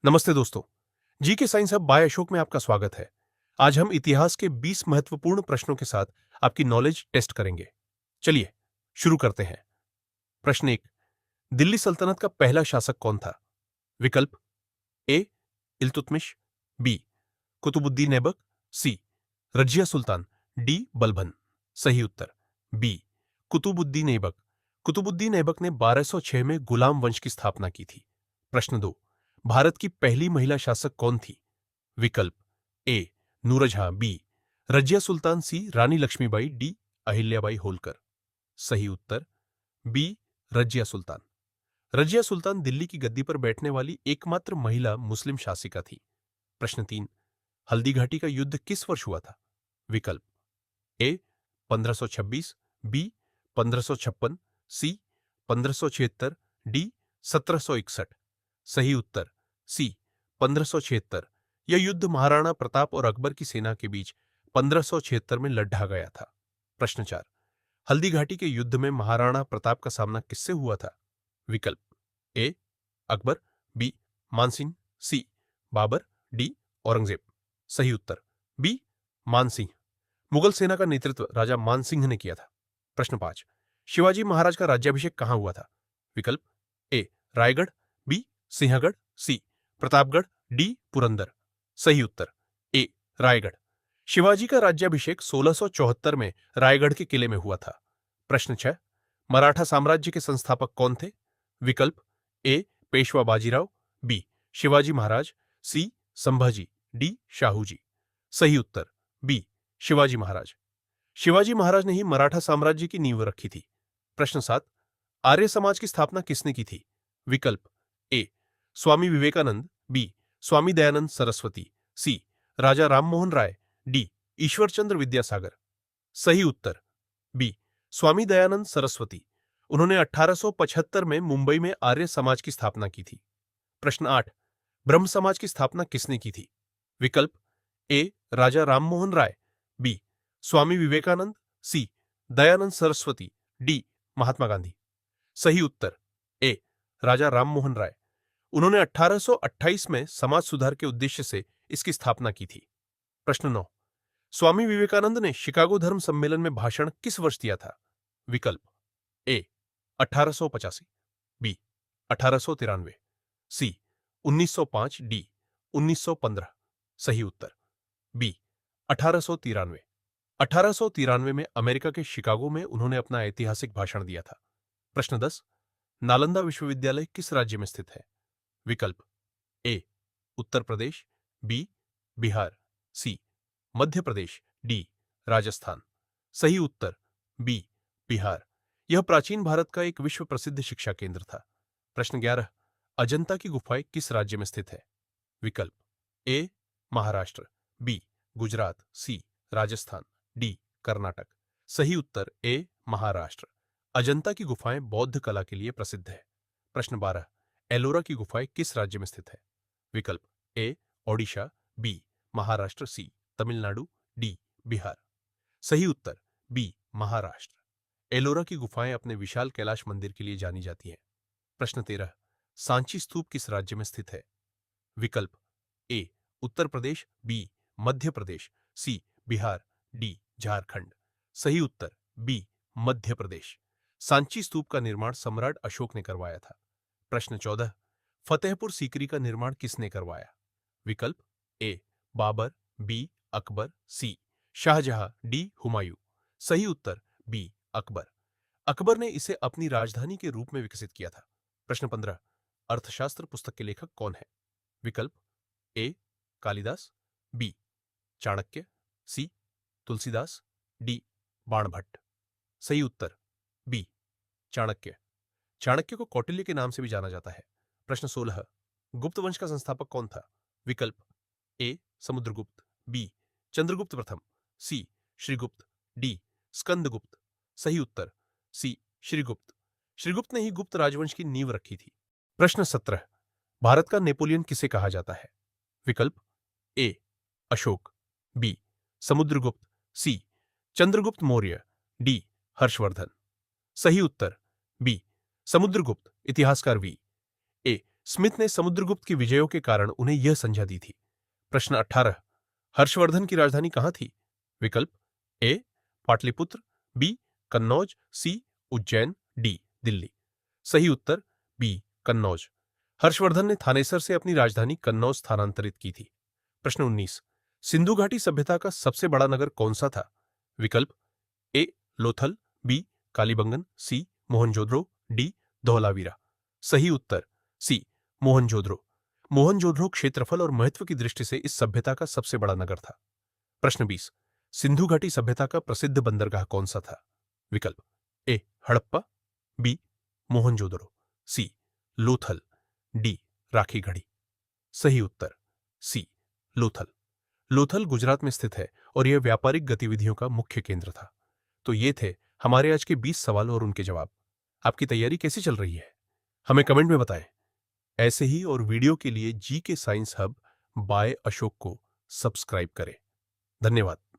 नमस्ते दोस्तों। जी के साइंस हब बाय अशोक में आपका स्वागत है। आज हम इतिहास के 20 महत्वपूर्ण प्रश्नों के साथ आपकी नॉलेज टेस्ट करेंगे। चलिए शुरू करते हैं। प्रश्न 1। दिल्ली सल्तनत का पहला शासक कौन था? विकल्प ए इल्तुतमिश, बी कुतुबुद्दीन ऐबक, सी रजिया सुल्तान, डी बलबन। सही उत्तर बी कुतुबुद्दीन ऐबक। कुतुबुद्दीन ऐबक ने 1206 में गुलाम वंश की स्थापना की थी। प्रश्न 2। भारत की पहली महिला शासक कौन थी? विकल्प ए नूरजहां, बी रजिया सुल्तान, सी रानी लक्ष्मीबाई, डी अहिल्याबाई होलकर। सही उत्तर बी रजिया सुल्तान। रजिया सुल्तान दिल्ली की गद्दी पर बैठने वाली एकमात्र महिला मुस्लिम शासिका थी। प्रश्न 3। हल्दी घाटी का युद्ध किस वर्ष हुआ था? विकल्प ए 1526, बी 1556, सी 1576, डी 1761। सही उत्तर सी 1576। यह युद्ध महाराणा प्रताप और अकबर की सेना के बीच 1576 में लड़ा गया था। प्रश्न 4। हल्दी घाटी के युद्ध में महाराणा प्रताप का सामना किससे हुआ था? विकल्प ए अकबर, बी मानसिंह, सी बाबर, डी औरंगजेब। सही उत्तर बी मानसिंह। मुगल सेना का नेतृत्व राजा मानसिंह ने किया था। प्रश्न 5। शिवाजी महाराज का राज्याभिषेक कहां हुआ था? विकल्प ए रायगढ़, बी सिंहगढ़, सी प्रतापगढ़, डी पुरंदर। सही उत्तर ए रायगढ़। शिवाजी का राज्याभिषेक 1674 में रायगढ़ के किले में हुआ था। प्रश्न 6। मराठा साम्राज्य के संस्थापक कौन थे? विकल्प ए पेशवा बाजीराव, बी शिवाजी महाराज, सी संभाजी, डी शाहूजी। सही उत्तर बी शिवाजी महाराज। शिवाजी महाराज ने ही मराठा साम्राज्य की नींव रखी थी। प्रश्न 7। आर्य समाज की स्थापना किसने की थी? विकल्प ए स्वामी विवेकानंद, बी स्वामी दयानंद सरस्वती, सी राजा राममोहन राय, डी ईश्वरचंद्र विद्यासागर। सही उत्तर बी स्वामी दयानंद सरस्वती। उन्होंने 1875 में मुंबई में आर्य समाज की स्थापना की थी। प्रश्न 8। ब्रह्म समाज की स्थापना किसने की थी? विकल्प ए राजा राममोहन राय, बी स्वामी विवेकानंद, सी दयानंद सरस्वती, डी महात्मा गांधी। सही उत्तर ए राजा राममोहन राय। उन्होंने 1828 में समाज सुधार के उद्देश्य से इसकी स्थापना की थी। प्रश्न 9। स्वामी विवेकानंद ने शिकागो धर्म सम्मेलन में भाषण किस वर्ष दिया था? विकल्प ए 1885, बी 1893, सी 1905, डी 1915। सही उत्तर बी 1893। 1893 में अमेरिका के शिकागो में उन्होंने अपना ऐतिहासिक भाषण दिया था। प्रश्न 10। नालंदा विश्वविद्यालय किस राज्य में स्थित है? विकल्प ए उत्तर प्रदेश, बी बिहार, सी मध्य प्रदेश, डी राजस्थान। सही उत्तर बी बिहार। यह प्राचीन भारत का एक विश्व प्रसिद्ध शिक्षा केंद्र था। प्रश्न 11। अजंता की गुफाएं किस राज्य में स्थित है? विकल्प ए महाराष्ट्र, बी गुजरात, सी राजस्थान, डी कर्नाटक। सही उत्तर ए महाराष्ट्र। अजंता की गुफाएं बौद्ध कला के लिए प्रसिद्ध है। प्रश्न 12। एलोरा की गुफाएं किस राज्य में स्थित है? विकल्प ए ओडिशा, बी महाराष्ट्र, सी तमिलनाडु, डी बिहार। सही उत्तर बी महाराष्ट्र। एलोरा की गुफाएं अपने विशाल कैलाश मंदिर के लिए जानी जाती हैं। प्रश्न 13। सांची स्तूप किस राज्य में स्थित है? विकल्प ए उत्तर प्रदेश, बी मध्य प्रदेश, सी बिहार, डी झारखंड। सही उत्तर बी मध्य प्रदेश। सांची स्तूप का निर्माण सम्राट अशोक ने करवाया था। प्रश्न 14। फतेहपुर सीकरी का निर्माण किसने करवाया? विकल्प ए बाबर, बी अकबर, सी शाहजहां, डी हुमायूं। सही उत्तर बी अकबर। अकबर ने इसे अपनी राजधानी के रूप में विकसित किया था। प्रश्न 15। अर्थशास्त्र पुस्तक के लेखक कौन है? विकल्प ए कालिदास, बी चाणक्य, सी तुलसीदास, डी बाणभट्ट। सही उत्तर बी चाणक्य। चाणक्य को कौटिल्य के नाम से भी जाना जाता है। प्रश्न 16। गुप्त वंश का संस्थापक कौन था? विकल्प ए समुद्रगुप्त, बी चंद्रगुप्त प्रथम, सी श्रीगुप्त, डी स्कंदगुप्त। सही उत्तर सी श्रीगुप्त। श्रीगुप्त ने ही गुप्त राजवंश की नींव रखी थी। प्रश्न 17। भारत का नेपोलियन किसे कहा जाता है? विकल्प ए अशोक, बी समुद्रगुप्त, सी चंद्रगुप्त मौर्य, डी हर्षवर्धन। सही उत्तर बी समुद्रगुप्त। इतिहासकार वी ए स्मिथ ने समुद्रगुप्त की विजयों के कारण उन्हें यह संज्ञा दी थी। प्रश्न 18, हर्षवर्धन की राजधानी कहां थी? विकल्प ए पाटलिपुत्र, बी कन्नौज, सी उज्जैन, डी दिल्ली। सही उत्तर बी कन्नौज। हर्षवर्धन ने थानेसर से अपनी राजधानी कन्नौज स्थानांतरित की थी। प्रश्न 19, सिंधु घाटी सभ्यता का सबसे बड़ा नगर कौन सा था? विकल्प ए लोथल, बी कालीबंगन, सी मोहनजोदड़ो, डी धौलावीरा। सही उत्तर सी मोहनजोदड़ो। मोहनजोदड़ो क्षेत्रफल और महत्व की दृष्टि से इस सभ्यता का सबसे बड़ा नगर था। प्रश्न 20, सिंधु घाटी सभ्यता का प्रसिद्ध बंदरगाह कौन सा था? विकल्प ए हड़प्पा, बी मोहनजोदड़ो, सी लोथल, डी राखीगढ़ी। सही उत्तर सी लोथल। लोथल गुजरात में स्थित है और यह व्यापारिक गतिविधियों का मुख्य केंद्र था। तो ये थे हमारे आज के 20 सवाल और उनके जवाब। आपकी तैयारी कैसी चल रही है? हमें कमेंट में बताएं। ऐसे ही और वीडियो के लिए जी के साइंस हब बाय अशोक को सब्सक्राइब करें। धन्यवाद।